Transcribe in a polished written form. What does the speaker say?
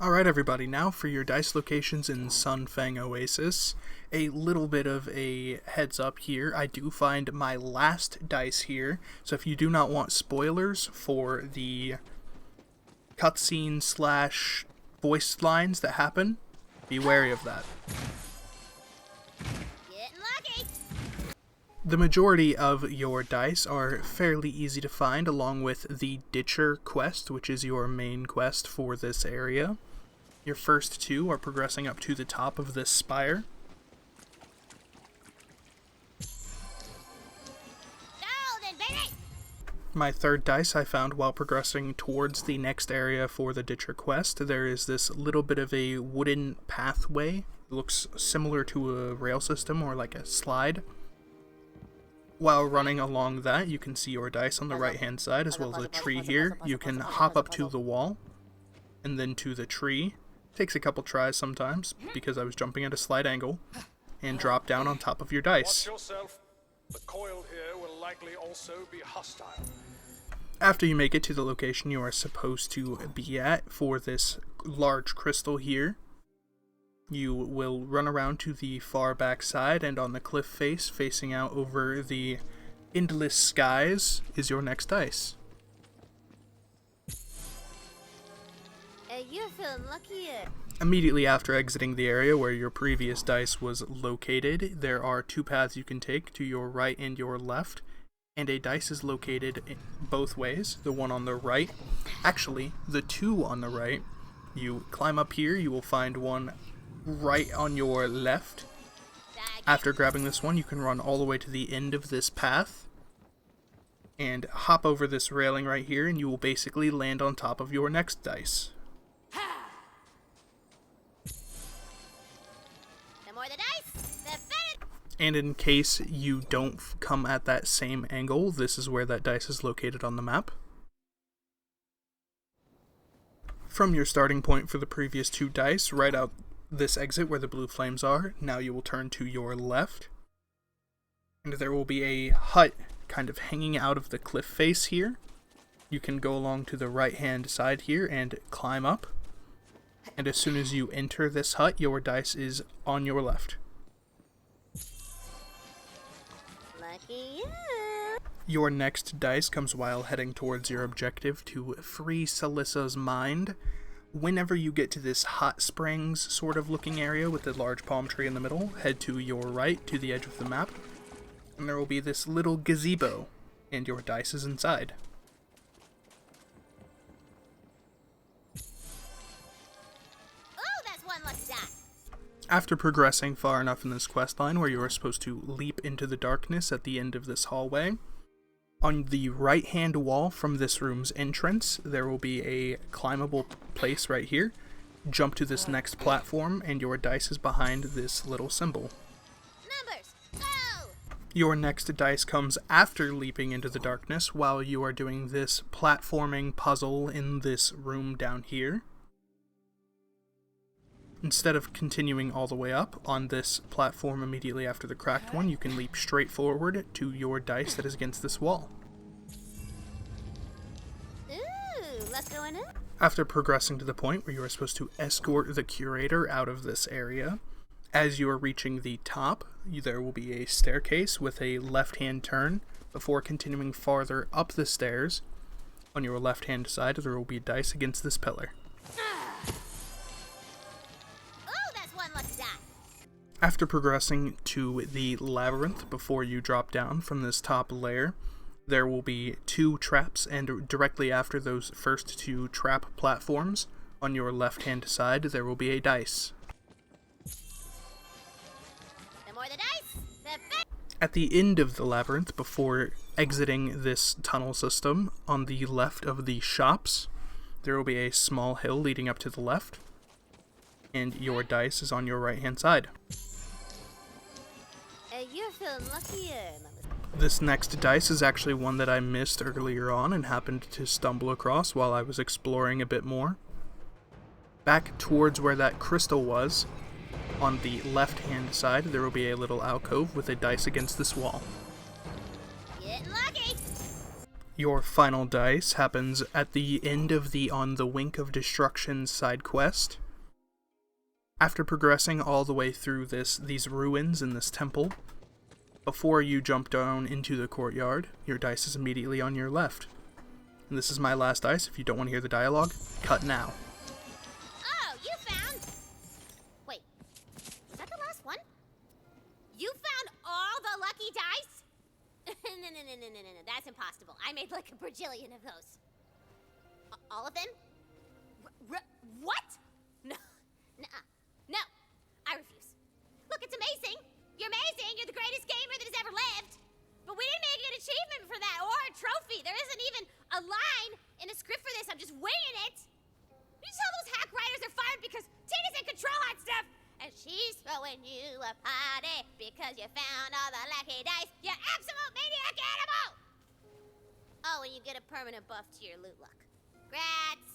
Alright everybody, now for your dice locations in Sunfang Oasis. A little bit of a heads up here, I do find my last dice here, so if you do not want spoilers for the cutscene slash voice lines that happen, be wary of that. Getting lucky. The majority of your dice are fairly easy to find, along with the Ditcher quest, which is your main quest for this area. Your first two are progressing up to the top of this spire. Golden, baby! My third dice I found while progressing towards the next area for the Ditcher quest. There is this little bit of a wooden pathway. It looks similar to a rail system or like a slide. While running along that, you can see your dice on the right hand side as well as a tree here. You can hop up to the wall and then to the tree. Takes a couple tries sometimes because I was jumping at a slight angle, and drop down on top of your dice. Watch yourself. The coil here will likely also be hostile. After you make it to the location you are supposed to be at for this large crystal here, you will run around to the far back side, and on the cliff face facing out over the endless skies is your next dice. You're feeling luckier. Immediately after exiting the area where your previous dice was located, there are two paths you can take, to your right and your left, and a dice is located in both ways. The one on the right, actually, the two on the right, you climb up here, you will find one right on your left. After grabbing this one, you can run all the way to the end of this path, and hop over this railing right here, and you will basically land on top of your next dice. The dice, the better. And in case you don't come at that same angle, this is where that dice is located on the map. From your starting point for the previous two dice, right out this exit where the blue flames are, now you will turn to your left. And there will be a hut kind of hanging out of the cliff face here. You can go along to the right hand side here and climb up. And as soon as you enter this hut, your dice is on your left. Lucky you. Your next dice comes while heading towards your objective to free Salissa's mind. Whenever you get to this hot springs sort of looking area with the large palm tree in the middle, head to your right to the edge of the map. And there will be this little gazebo, and your dice is inside. After progressing far enough in this questline where you are supposed to leap into the darkness at the end of this hallway, on the right hand wall from this room's entrance, there will be a climbable place right here. Jump to this next platform, and your dice is behind this little symbol. Numbers, go! Your next dice comes after leaping into the darkness while you are doing this platforming puzzle in this room down here. Instead of continuing all the way up, on this platform immediately after the cracked one, you can leap straight forward to your dice that is against this wall. Ooh, let's go in it. After progressing to the point where you are supposed to escort the curator out of this area, as you are reaching the top, there will be a staircase with a left-hand turn. Before continuing farther up the stairs, on your left-hand side, there will be a dice against this pillar. After progressing to the labyrinth before you drop down from this top layer, there will be two traps, and directly after those first two trap platforms, on your left-hand side, there will be a dice. The more the dice, the better. At the end of the labyrinth, before exiting this tunnel system, on the left of the shops, there will be a small hill leading up to the left, and your dice is on your right-hand side. You're feeling luckier. This next dice is actually one that I missed earlier on and happened to stumble across while I was exploring a bit more. Back towards where that crystal was, on the left-hand side, there will be a little alcove with a dice against this wall. Getting lucky. Your final dice happens at the end of the On the Wink of Destruction side quest. After progressing all the way through these ruins in this temple, before you jump down into the courtyard, your dice is immediately on your left. And this is my last dice. If you don't want to hear the dialogue, cut now. Oh, you found... Wait, was that the last one? You found all the lucky dice? No, that's impossible. I made like a bajillion of those. All of them? What? No, nuh-uh. No, I refuse. Look, it's amazing. You're amazing. You're the greatest gamer that has ever lived. But we didn't make an achievement for that or a trophy. There isn't even a line in a script for this. I'm just winging it. You tell those hack writers they're fired because Tina's in control, hot stuff. And she's throwing you a party because you found all the lucky dice. You absolute maniac animal! Oh, and you get a permanent buff to your loot luck. Grats.